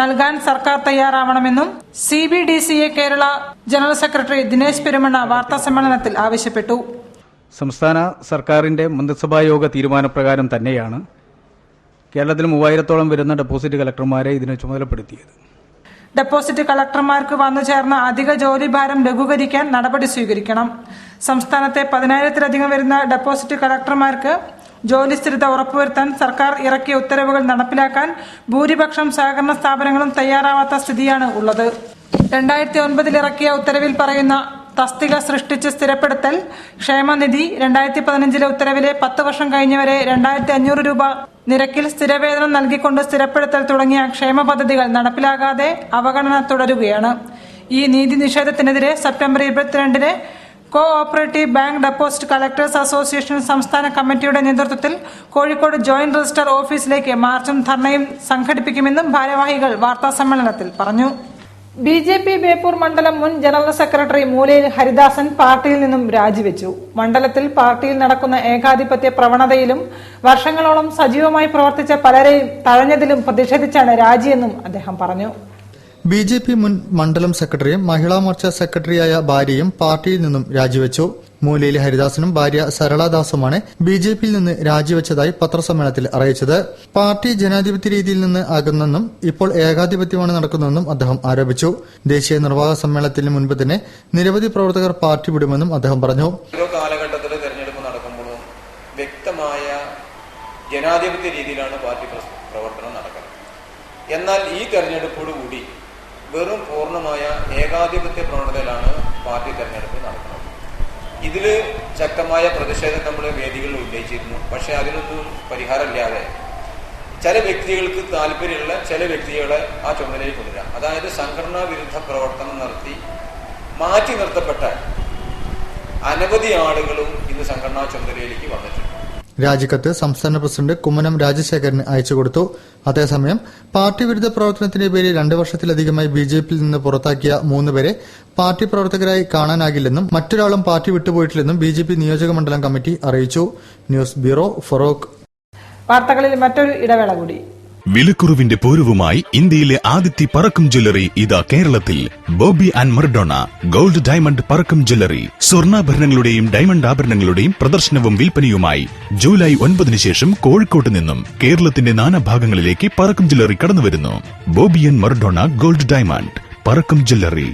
നൽകാൻ സർക്കാർ തയ്യാറാവണമെന്നും CBDCA Kerala general secretary Dinesh Perumanna വാർത്താസമ്മേളനത്തിൽ ആവശ്യപ്പെട്ടു. സംസ്ഥാന സർക്കാരിന്റെ മന്ത്രിസഭായോഗ തീരുമാനപ്രകാരം തന്നെയാണ് കേരളത്തിൽ 3000-ഓളം വരുന്ന ഡെപ്പോസിറ്റ് കളക്ടർമാരെ ഇതിന് ചുമതലപ്പെടുത്തിയത്. ഡെപ്പോസിറ്റ് കളക്ടർമാർക്ക് വന്നു ചേർന്ന അധിക ജോലിഭാരം ലഘൂകരിക്കാൻ നടപടി സ്വീകരിക്കണം. സംസ്ഥാനത്തെ 10,000-ലധികം വരുന്ന ഡെപ്പോസിറ്റ് കളക്ടർമാർക്ക് ജോലി സ്ഥിരത ഉറപ്പുവരുത്താൻ സർക്കാർ ഇറക്കിയ ഉത്തരവുകൾ നടപ്പിലാക്കാൻ ഭൂരിപക്ഷം സഹകരണ സ്ഥാപനങ്ങളും തയ്യാറാവാത്ത സ്ഥിതിയാണ് ഉള്ളത്. 2009 ഇറക്കിയ ഉത്തരവിൽ പറയുന്ന തസ്തിക സൃഷ്ടിച്ച് സ്ഥിരപ്പെടുത്തൽ ക്ഷേമനിധി, 2015 ഉത്തരവിലെ 10 വർഷം കഴിഞ്ഞവരെ 2500 രൂപ നിരക്കിൽ സ്ഥിരവേതനം നൽകിക്കൊണ്ട് സ്ഥിരപ്പെടുത്തൽ തുടങ്ങിയ ക്ഷേമ പദ്ധതികൾ നടപ്പിലാകാതെ അവഗണന തുടരുകയാണ്. ഈ നീതി നിഷേധത്തിനെതിരെ സെപ്റ്റംബർ 22-ന് cooperative bank deposit collectors association സംസ്ഥാന കമ്മിറ്റിയുടെ നേതൃത്വത്തിൽ കോഴിക്കോട് ജോയിന്റ് രജിസ്ട്രാർ ഓഫീസിലേക്ക് മാർച്ചും ധർണയും സംഘടിപ്പിക്കുമെന്നും ഭാരവാഹികൾ വാർത്താസമ്മേളനത്തിൽ പറഞ്ഞു. BJP ബേപ്പൂർ മണ്ഡലം മുൻ ജനറൽ സെക്രട്ടറി മൂലയിൽ ഹരിദാസൻ പാർട്ടിയിൽ നിന്നും രാജിവെച്ചു. മണ്ഡലത്തിൽ പാർട്ടിയിൽ നടക്കുന്ന ഏകാധിപത്യ പ്രവണതയിലും വർഷങ്ങളോളം സജീവമായി പ്രവർത്തിച്ച പലരെയും തഴഞ്ഞതിലും പ്രതിഷേധിച്ചാണ് രാജിയെന്നും അദ്ദേഹം പറഞ്ഞു. BJP മുൻ മണ്ഡലം സെക്രട്ടറിയും മഹിളാ മോർച്ച സെക്രട്ടറിയായ ഭാര്യയും പാർട്ടിയിൽ നിന്നും രാജിവെച്ചു. മൂലയിലെ ഹരിദാസനും ഭാര്യ സരളദാസുമാണ് BJPയിൽ നിന്ന് രാജിവെച്ചതായി പത്രസമ്മേളനത്തിൽ അറിയിച്ചത്. പാർട്ടി ജനാധിപത്യ രീതിയിൽ നിന്ന് അകന്നെന്നും ഇപ്പോൾ ഏകാധിപത്യമാണ് നടക്കുന്നതെന്നും അദ്ദേഹം ആരോപിച്ചു. ദേശീയ നിർവാഹക സമ്മേളനത്തിന് മുൻപ് തന്നെ നിരവധി പ്രവർത്തകർ പാർട്ടി വിടുമെന്നും അദ്ദേഹം പറഞ്ഞു. ഓരോ കാലഘട്ടത്തിൽ തെരഞ്ഞെടുപ്പ് നടക്കുമ്പോഴും വ്യക്തമായ ജനാധിപത്യ രീതിയിലാണ് പാർട്ടി പ്രവർത്തനം നടക്കുന്നത്. എന്നാൽ ഈ തെരഞ്ഞെടുപ്പോടുകൂടി വെറും പൂർണ്ണമായ ഏകാധിപത്യ പ്രവണതയിലാണ് പാർട്ടി തെരഞ്ഞെടുപ്പ് നടക്കുന്നത്. ഇതിൽ ശക്തമായ പ്രതിഷേധം നമ്മൾ വേദികളിൽ ഉന്നയിച്ചിരുന്നു. പക്ഷെ അതിനൊന്നും പരിഹാരമില്ലാതെ ചില വ്യക്തികൾക്ക് താല്പര്യമുള്ള ചില വ്യക്തികളെ ആ ചുമതലയിൽ കൊണ്ടുവരാം. അതായത് സംഘടനാ വിരുദ്ധ പ്രവർത്തനം നടത്തി മാറ്റി നിർത്തപ്പെട്ട അനവധി ആളുകളും ഇന്ന് സംഘടനാ ചുമതലയിലേക്ക് വന്നിട്ടുണ്ട്. രാജിക്കത്ത് സംസ്ഥാന പ്രസിഡന്റ് കുമ്മനം രാജശേഖരന് അയച്ചുകൊടുത്തു. അതേസമയം പാർട്ടി വിരുദ്ധ പ്രവർത്തനത്തിന്റെ പേരിൽ 2 വർഷത്തിലധികമായി ബിജെപിയിൽ നിന്ന് പുറത്താക്കിയ 3 പേരെ പാർട്ടി പ്രവർത്തകരായി കാണാനാകില്ലെന്നും മറ്റൊരാളും പാർട്ടി വിട്ടുപോയിട്ടില്ലെന്നും ബിജെപി നിയോജക മണ്ഡലം കമ്മിറ്റി അറിയിച്ചു. News bureau, Feroke. വാർത്തകളിൽ മറ്റൊരു ഇടവേള കൂടി. വിലക്കുറവിന്റെ പൂരവുമായി ഇന്ത്യയിലെ ആദ്യത്തെ പറക്കും ജ്വല്ലറി ഇതാ കേരളത്തിൽ. Bobby and Maradona gold diamond Parakkum jewellery. സ്വർണ്ണാഭരണങ്ങളുടെയും ഡയമണ്ട് ആഭരണങ്ങളുടെയും പ്രദർശനവും വിൽപ്പനയുമായി ജൂലൈ 9 ശേഷം കോഴിക്കോട്ട് നിന്നും കേരളത്തിന്റെ നാനാഭാഗങ്ങളിലേക്ക് പറക്കും ജ്വല്ലറി കടന്നുവരുന്നു. Bobby and Maradona gold diamond Parakkum jewellery.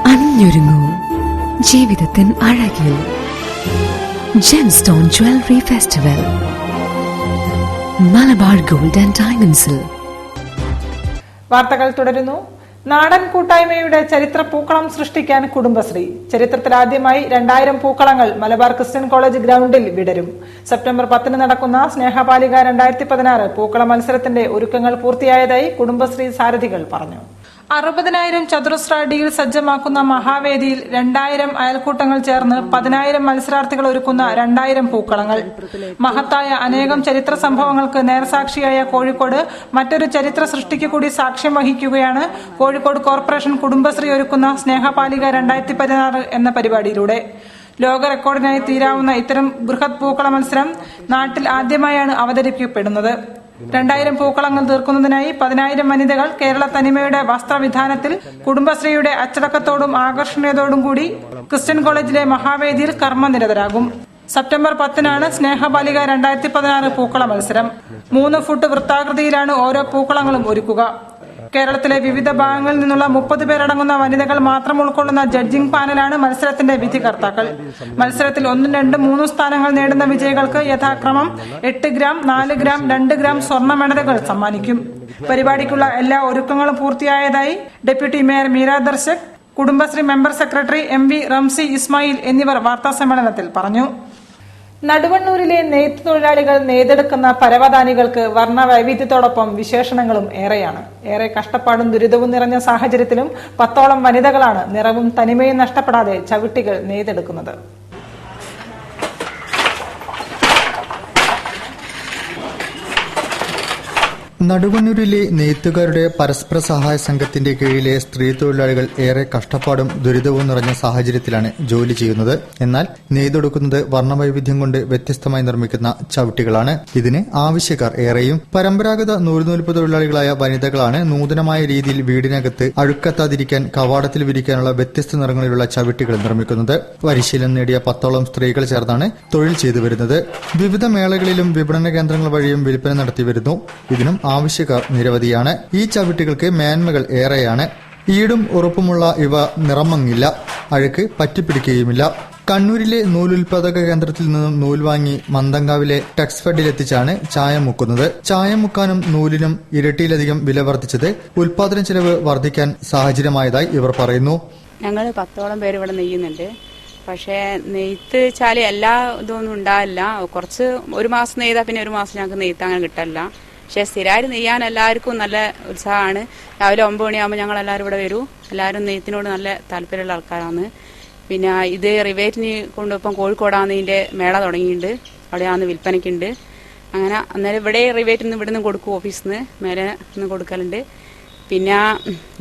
അണിഞ്ഞൊരുങ്ങൂ ജീവിതത്തിൻ അഴകിൽ. Gemstone jewellery festival, Malabar gold and ഡയമണ്ട്സിൽ. വാർത്തകൾ തുടരുന്നു. നാടൻ കൂട്ടായ്മയുടെ ചരിത്ര പൂക്കളം സൃഷ്ടിക്കാൻ കുടുംബശ്രീ. ചരിത്രത്തിലാദ്യമായി 2000 പൂക്കളങ്ങൾ മലബാർ ക്രിസ്ത്യൻ കോളേജ് ഗ്രൗണ്ടിൽ വിടരും. സെപ്റ്റംബർ 10 നടക്കുന്ന സ്നേഹപാലിക 2016 പൂക്കള മത്സരത്തിന്റെ ഒരുക്കങ്ങൾ പൂർത്തിയായതായി കുടുംബശ്രീ സാരഥികൾ പറഞ്ഞു. 60,000 ചതുരശ്ര അടിയിൽ സജ്ജമാക്കുന്ന മഹാവേദിയിൽ 2000 അയൽക്കൂട്ടങ്ങൾ ചേർന്ന് 10,000 മത്സരാർത്ഥികൾ ഒരുക്കുന്ന 2000 പൂക്കളങ്ങൾ. മഹത്തായ അനേകം ചരിത്ര സംഭവങ്ങൾക്ക് നേർസാക്ഷിയായ കോഴിക്കോട് മറ്റൊരു ചരിത്ര സൃഷ്ടിക്ക് കൂടി സാക്ഷ്യം വഹിക്കുകയാണ് കോഴിക്കോട് കോർപ്പറേഷൻ കുടുംബശ്രീ ഒരുക്കുന്ന സ്നേഹപാലിക 2016 എന്ന പരിപാടിയിലൂടെ. ലോക റെക്കോർഡിനായി തീരാവുന്ന ഇത്തരം ബൃഹത് പൂക്കള മത്സരം നാട്ടിൽ ആദ്യമായാണ് അവതരിപ്പിക്കപ്പെടുന്നത്. 2000 പൂക്കളങ്ങൾ തീർക്കുന്നതിനായി 10,000 വനിതകൾ കേരള തനിമയുടെ വസ്ത്രവിധാനത്തിൽ കുടുംബശ്രീയുടെ അച്ചടക്കത്തോടും ആകർഷണീയതോടും കൂടി ക്രിസ്ത്യൻ കോളേജിലെ മഹാവേദിയിൽ കർമ്മനിരതരാകും. സെപ്റ്റംബർ 10 സ്നേഹപാലിക 2016 പൂക്കള മത്സരം. 3 ഫുട്ട് വൃത്താകൃതിയിലാണ് ഓരോ പൂക്കളങ്ങളും ഒരുക്കുക. കേരളത്തിലെ വിവിധ ഭാഗങ്ങളിൽ നിന്നുള്ള 30 പേരടങ്ങുന്ന വനിതകൾ മാത്രം ഉൾക്കൊള്ളുന്ന ജഡ്ജിംഗ് പാനലാണ് മത്സരത്തിന്റെ വിധികർത്താക്കൾ. മത്സരത്തിൽ 1, 2, 3 സ്ഥാനങ്ങൾ നേടുന്ന വിജയികൾക്ക് യഥാക്രമം 8 ഗ്രാം, 4 ഗ്രാം, 2 ഗ്രാം സ്വർണ്ണ മെഡലുകൾ സമ്മാനിക്കും. പരിപാടിക്കുള്ള എല്ലാ ഒരുക്കങ്ങളും പൂർത്തിയായതായി deputy mayor Meera Darshak, Kudumbashree member secretary MV Ramsi Ismail എന്നിവർ വാർത്താസമ്മേളനത്തിൽ പറഞ്ഞു. നടുവണ്ണൂരിലെ നെയ്ത്ത് തൊഴിലാളികൾ നെയ്തെടുക്കുന്ന പരവതാനികൾക്ക് വർണ്ണവൈവിധ്യത്തോടൊപ്പം വിശേഷണങ്ങളും ഏറെയാണ്. ഏറെ കഷ്ടപ്പാടും ദുരിതവും നിറഞ്ഞ സാഹചര്യത്തിലും 10ഓളം വനിതകളാണ് നിറവും തനിമയും നഷ്ടപ്പെടാതെ ചവിട്ടികൾ നെയ്തെടുക്കുന്നത്. നടുവണ്ണൂരിലെ നെയ്ത്തുകാരുടെ പരസ്പര സഹായ സംഘത്തിന്റെ കീഴിലെ സ്ത്രീ തൊഴിലാളികൾ ഏറെ കഷ്ടപ്പാടും ദുരിതവും നിറഞ്ഞ സാഹചര്യത്തിലാണ് ജോലി ചെയ്യുന്നത്. എന്നാൽ നെയ്തെടുക്കുന്നത് വർണ്ണവൈവിധ്യം കൊണ്ട് വ്യത്യസ്തമായി നിർമ്മിക്കുന്ന ചവിട്ടികളാണ്. ഇതിന് ആവശ്യക്കാർ ഏറെയും. പരമ്പരാഗത നൂൽനൂൽപ്പ് തൊഴിലാളികളായ വനിതകളാണ് നൂതനമായ രീതിയിൽ വീടിനകത്ത് അഴുക്കെത്താതിരിക്കാൻ കവാടത്തിൽ വിരിക്കാനുള്ള വ്യത്യസ്ത നിറങ്ങളിലുള്ള ചവിട്ടികൾ നിർമ്മിക്കുന്നത്. പരിശീലനം നേടിയ 10ഓളം സ്ത്രീകൾ ചേർന്നാണ് തൊഴിൽ ചെയ്തു വരുന്നത്. വിവിധ മേളകളിലും വിപണന കേന്ദ്രങ്ങൾ വഴിയും വിൽപ്പന നടത്തി വരുന്നു. ഇതിനും ആവശ്യക്കാർ നിരവധിയാണ്. ഈ ചവിട്ടികൾക്ക് മേന്മകൾ ഏറെയാണ്. ഈടും ഉറപ്പുമുള്ള ഇവ നിറമങ്ങില്ല, അഴുക്ക് പറ്റിപ്പിടിക്കുകയുമില്ല. കണ്ണൂരിലെ നൂലുൽപാദക കേന്ദ്രത്തിൽ നിന്നും നൂൽ വാങ്ങി മന്തങ്കാവിലെ ടെക്സ്ഫെഡിലെത്തിച്ചാണ് ചായം മുക്കുന്നത്. ചായം മുക്കാനും നൂലിനും ഇരട്ടിയിലധികം വില വർദ്ധിച്ചത് ഉൽപാദന ചെലവ് വർദ്ധിക്കാൻ സാഹചര്യമായതായി ഇവർ പറയുന്നു. ഞങ്ങൾ 10ഓളം പേര് ഇവിടെ നെയ്യുന്നുണ്ട്. പക്ഷേ നെയ്ത്ത് വെച്ചാൽ എല്ലാ ഇതൊന്നും ഉണ്ടാവില്ല. കുറച്ച് ഒരു മാസം നെയ്താൽ പിന്നെ ഒരു മാസം ഞങ്ങൾക്ക് നെയ്ത്ത് അങ്ങനെ കിട്ടില്ല. പക്ഷെ സ്ഥിരമായിട്ട് നെയ്യാൻ എല്ലാവർക്കും നല്ല ഉത്സാഹമാണ്. രാവിലെ 9 മണിയാകുമ്പോൾ ഞങ്ങൾ എല്ലാവരും ഇവിടെ വരും. എല്ലാവരും നെയ്ത്തിനോട് നല്ല താല്പര്യമുള്ള ആൾക്കാരാണ്. പിന്നെ ഇത് റിവേറ്റിന് കൊണ്ടുപോകുമ്പം കോഴിക്കോടാണ് ഇതിൻ്റെ മേള തുടങ്ങിയിട്ടുണ്ട്. അവിടെയാണ് വിൽപ്പനയ്ക്കുണ്ട്. അങ്ങനെ അന്നേരം ഇവിടെ റിവേറ്റിൽ നിന്ന് ഇവിടെ നിന്ന് കൊടുക്കും, ഓഫീസിൽ നിന്ന് മേലെ നിന്ന് കൊടുക്കലുണ്ട്. പിന്നെ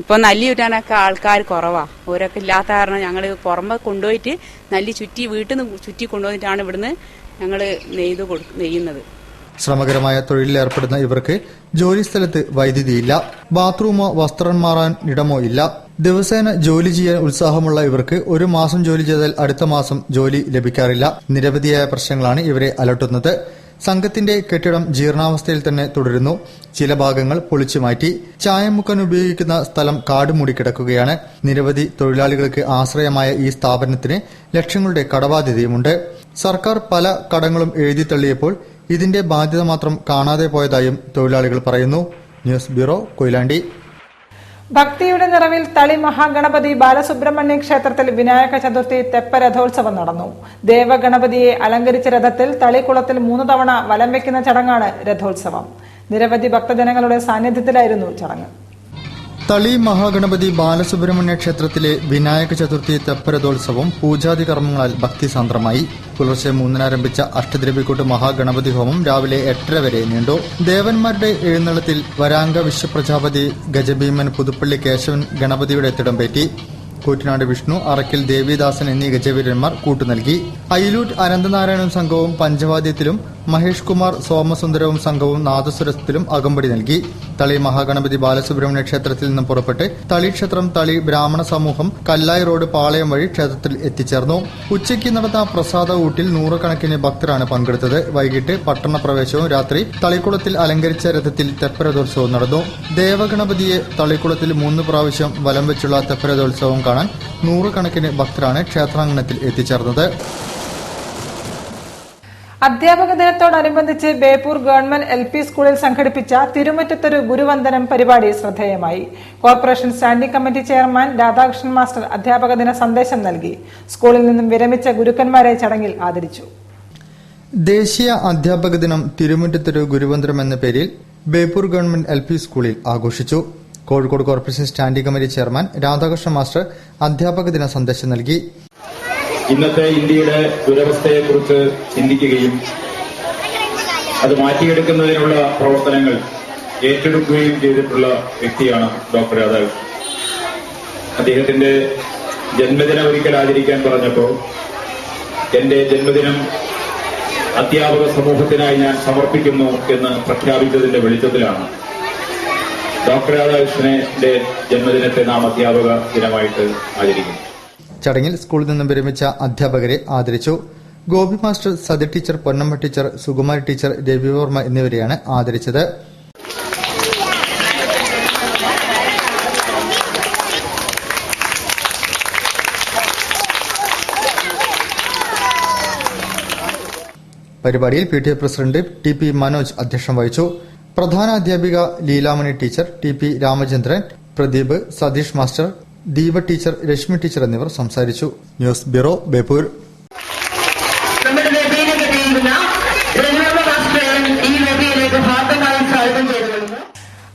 ഇപ്പോൾ നെല്ലി ചുറ്റാനൊക്കെ ആൾക്കാർ കുറവാണ്. ഓരൊക്കെ ഇല്ലാത്ത കാരണം ഞങ്ങൾ പുറമെ കൊണ്ടുപോയിട്ട് നെല്ലി ചുറ്റി വീട്ടിൽ നിന്ന് ചുറ്റി കൊണ്ടുവന്നിട്ടാണ് ഇവിടുന്ന് ഞങ്ങൾ നെയ്യുന്നത്. ശ്രമകരമായ തൊഴിലിലേർപ്പെടുന്ന ഇവർക്ക് ജോലിസ്ഥലത്ത് വൈദ്യുതിയില്ല, ബാത്റൂമോ വസ്ത്രം മാറാൻ ഇടമോ ഇല്ല. ദിവസേന ജോലി ചെയ്യാൻ ഉത്സാഹമുള്ള ഇവർക്ക് ഒരു മാസം ജോലി ചെയ്താൽ അടുത്ത മാസം ജോലി ലഭിക്കാറില്ല. നിരവധിയായ പ്രശ്നങ്ങളാണ് ഇവരെ അലട്ടുന്നത്. സംഘത്തിന്റെ കെട്ടിടം ജീർണാവസ്ഥയിൽ തന്നെ തുടരുന്നു. ചില ഭാഗങ്ങൾ പൊളിച്ചു മാറ്റി. ചായം മുക്കാൻ ഉപയോഗിക്കുന്ന സ്ഥലം കാട് മൂടിക്കിടക്കുകയാണ്. നിരവധി തൊഴിലാളികൾക്ക് ആശ്രയമായ ഈ സ്ഥാപനത്തിന് ലക്ഷങ്ങളുടെ കടബാധ്യതയുമുണ്ട്. സർക്കാർ പല കടങ്ങളും എഴുതിത്തള്ളിയപ്പോൾ ഇതിന്റെ ബാധ്യത മാത്രം കാണാതെ പോയതായും തൊഴിലാളികൾ പറയുന്നു. News bureau, Koyilandy. ഭക്തിയുടെ നിറവിൽ തളി മഹാഗണപതി ബാലസുബ്രഹ്മണ്യ ക്ഷേത്രത്തിൽ വിനായക ചതുർത്ഥി തെപ്പരഥോത്സവം നടന്നു. ദേവഗണപതിയെ അലങ്കരിച്ച രഥത്തിൽ തളിക്കുളത്തിൽ 3 തവണ വലം വയ്ക്കുന്ന ചടങ്ങാണ് രഥോത്സവം. നിരവധി ഭക്തജനങ്ങളുടെ സാന്നിധ്യത്തിലായിരുന്നു ചടങ്ങ്. തളി മഹാഗണപതി ബാലസുബ്രഹ്മണ്യ ക്ഷേത്രത്തിലെ വിനായക ചതുർത്ഥി തെപ്പരഥോത്സവം പൂജാതി കർമ്മങ്ങളാൽ ഭക്തിസാന്ദ്രമായി. പുലർച്ചെ 3 ആരംഭിച്ച അഷ്ടദ്രവ്യക്കൂട്ട് മഹാഗണപതി ഹോമം രാവിലെ 8:30 വരെ നീണ്ടു. ദേവന്മാരുടെ എഴുന്നള്ളത്തിൽ വരാംഗ വിശ്വപ്രജാപതി, ഗജഭീമൻ, പുതുപ്പള്ളി കേശവൻ ഗണപതിയുടെ തിടമ്പേറ്റി. കൂറ്റനാട് വിഷ്ണു, അറക്കിൽ ദേവിദാസൻ എന്നീ ഗജവീരന്മാർ കൂട്ടുനൽകി. അയിലൂറ്റ് അനന്തനാരായണൻ സംഘവും പഞ്ചവാദ്യത്തിലും മഹേഷ് കുമാർ സോമസുന്ദരവും സംഘവും നാദസ്വരത്തിലും അകമ്പടി നൽകി. തളി മഹാഗണപതി ബാലസുബ്രഹ്മണ്യ ക്ഷേത്രത്തിൽ നിന്നും പുറപ്പെട്ട് തളി ക്ഷേത്രം, തളി ബ്രാഹ്മണ സമൂഹം കല്ലായി റോഡ് പാളയം വഴി ക്ഷേത്രത്തിൽ എത്തിച്ചേർന്നു. ഉച്ചയ്ക്ക് നടന്ന പ്രസാദ ഊട്ടിൽ 100 കണക്കിന് ഭക്തരാണ് പങ്കെടുത്തത്. വൈകിട്ട് പട്ടണപ്രവേശവും രാത്രി തളിക്കുളത്തിൽ അലങ്കരിച്ച രഥത്തിൽ തെപ്പരഥോത്സവം നടന്നു. ദേവഗണപതിയെ തളിക്കുളത്തിൽ 3 പ്രാവശ്യം വലം വെച്ചുള്ള തെപ്പരഥോത്സവം കാണാൻ 100 കണക്കിന് ഭക്തരാണ് ക്ഷേത്രാങ്കണത്തിൽ എത്തിച്ചേർന്നത്. അധ്യാപക ദിനത്തോടനുബന്ധിച്ച് ബേപ്പൂർ ഗവൺമെന്റ് LP സ്കൂളിൽ സംഘടിപ്പിച്ച തിരുമുറ്റത്തൊരു ഗുരുവന്ദനം പരിപാടി ശ്രദ്ധേയമായി. Corporation standing committee chairman Radhakrishnan master അധ്യാപക ദിന സന്ദേശം നൽകി. സ്കൂളിൽ നിന്നും വിരമിച്ച ഗുരുക്കന്മാരെ ചടങ്ങിൽ ആദരിച്ചു. ദേശീയ അധ്യാപക ദിനം തിരുമുറ്റത്തൊരു ഗുരുവന്ദനം എന്ന പേരിൽ ബേപ്പൂർ ഗവൺമെന്റ് LP സ്കൂളിൽ ആഘോഷിച്ചു. Kozhikode corporation standing committee chairman Radhakrishnan master അധ്യാപക ദിന സന്ദേശം നൽകി. ഇന്നത്തെ ഇന്ത്യയുടെ ദുരവസ്ഥയെക്കുറിച്ച് ചിന്തിക്കുകയും അത് മാറ്റിയെടുക്കുന്നതിനുള്ള പ്രവർത്തനങ്ങൾ ഏറ്റെടുക്കുകയും ചെയ്തിട്ടുള്ള വ്യക്തിയാണ് ഡോക്ടർ രാധാകൃഷ്ണൻ. അദ്ദേഹത്തിന്റെ ജന്മദിനം ഒരിക്കൽ ആചരിക്കാൻ പറഞ്ഞപ്പോൾ എന്റെ ജന്മദിനം അധ്യാപക സമൂഹത്തിനായി ഞാൻ സമർപ്പിക്കുന്നു എന്ന് പ്രഖ്യാപിച്ചതിന്റെ വെളിച്ചത്തിലാണ് ഡോക്ടർ രാധാകൃഷ്ണന്റെ ജന്മദിനത്തെ നാം അധ്യാപക ദിനമായിട്ട് ആചരിക്കുന്നു. ചടങ്ങിൽ സ്കൂളിൽ നിന്നും വിരമിച്ച അധ്യാപകരെ ആദരിച്ചു. Gopi master, Sathi teacher, Ponnamma teacher, Sukumari teacher, Ravivarma എന്നിവരെയാണ് ആദരിച്ചത്. പരിപാടിയിൽ PTA പ്രസിഡന്റ് TP മനോജ് അധ്യക്ഷം വഹിച്ചു. പ്രധാന അധ്യാപിക Leelamani teacher, TP Ramachandran, Pradeep, Satheesh master, Deepa teacher, Rashmi teacher എന്നിവർ സംസാരിച്ചു. News bureau, Beypore.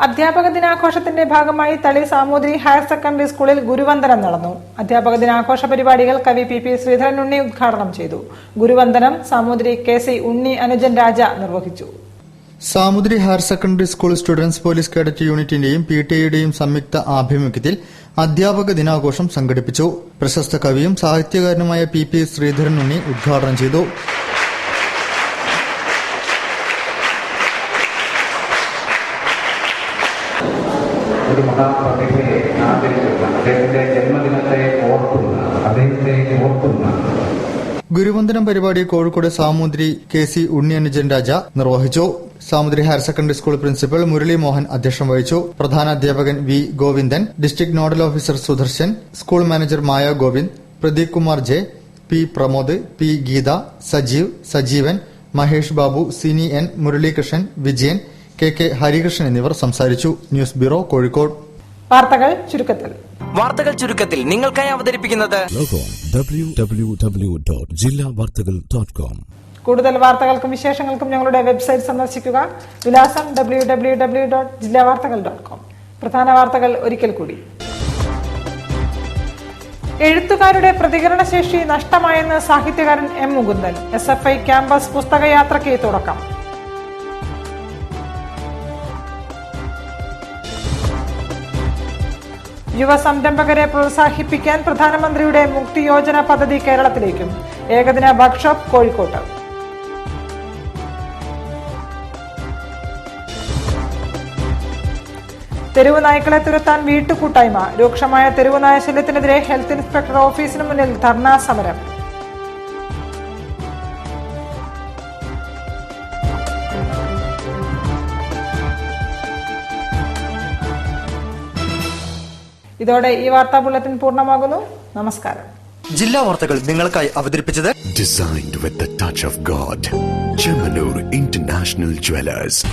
അധ്യാപക ദിനാഘോഷത്തിന്റെ ഭാഗമായി തളി സാമൂതിരി ഹയർ സെക്കൻഡറി സ്കൂളിൽ ഗുരുവന്ദനം നടന്നു. അധ്യാപക ദിനാഘോഷ പരിപാടികൾ കവി PP ശ്രീധരൻ ഉണ്ണി ഉദ്ഘാടനം ചെയ്തു. ഗുരുവന്ദനം സാമൂതിരി KC ഉണ്ണി അനുജൻ രാജ നിർവഹിച്ചു. Samoothiri higher secondary school students police cadet യൂണിറ്റിന്റെയും PTA-യുടെയും സംയുക്ത ആഭിമുഖ്യത്തിൽ അധ്യാപക ദിനാഘോഷം സംഘടിപ്പിച്ചു. പ്രശസ്ത കവിയും സാഹിത്യകാരനുമായ PP ശ്രീധരൻ ഉണ്ണി ഉദ്ഘാടനം ചെയ്തു. ഒരു മഹാപ്രതിഭയെ ആദരിച്ചുള്ള അദ്ദേഹത്തിന്റെ ജന്മദിനത്തെ ഓർക്കുന്ന ഗുരുവന്ദനം പരിപാടി കോഴിക്കോട് സാമൂതിരി KC ഉണ്ണി അനുജൻ രാജ നിർവഹിച്ചു. Samoothiri higher secondary school principal Murali Mohan അധ്യക്ഷം വഹിച്ചു. പ്രധാന അധ്യാപകൻ V Govindan, district nodal officer Sudarshan, school manager Maya Govind, Pradeep Kumar J, P Pramod, P Geetha, Sajeev, Sajeevan, Mahesh Babu, Sini N, Muralikrishnan, Vijayan, KK Harikrishnan എന്നിവർ സംസാരിച്ചു. News bureau, Kozhikode. വാർത്തകൾ ചുരുക്കത്തിൽ. വാർത്തകൾ ചുരുക്കത്തിൽ നിങ്ങൾക്കായി അവതരിപ്പിക്കുന്നത് www.jillavartagal.com. കൂടുതൽ വാർത്തകൾക്കും വിശേഷങ്ങൾക്കും ഞങ്ങളുടെ വെബ്സൈറ്റ് സന്ദർശിക്കുക. വിലാസം www.jillavartagal.com. പ്രധാന വാർത്തകൾ ഒരിക്കൽ കൂടി. എഴുത്തുകാരുടെ പ്രതികരണശേഷി നഷ്ടമായെന്ന് സാഹിത്യകാരൻ M മുകുന്ദൻ. SFI ക്യാമ്പസ് പുസ്തകയാത്രയ്ക്ക് തുടക്കം. യുവ സംരംഭകരെ പ്രോത്സാഹിപ്പിക്കാൻ പ്രധാനമന്ത്രിയുടെ മുക്തി യോജന പദ്ധതി കേരളത്തിലേക്കും. ഏകദിന വർക്ക്ഷോപ്പ് കോഴിക്കോട്ട്. തെരുവ് നായ്ക്കളെ തുരത്താൻ വീട്ടുകൂട്ടായ്മ. രൂക്ഷമായ തെരുവ് നായ ശല്യത്തിനെതിരെ ഹെൽത്ത് ഇൻസ്പെക്ടർ ഓഫീസിന് മുന്നിൽ ധർണാ സമരം. ഇതോടെ ഈ വാർത്താ ബുള്ളറ്റിൻ പൂർണ്ണമാകുന്നു. നമസ്കാരം. ജില്ലാ വാർത്തകൾ നിങ്ങൾക്കായി അവതരിപ്പിച്ചത് Designed with the touch of God. Chemanur International Jewelers.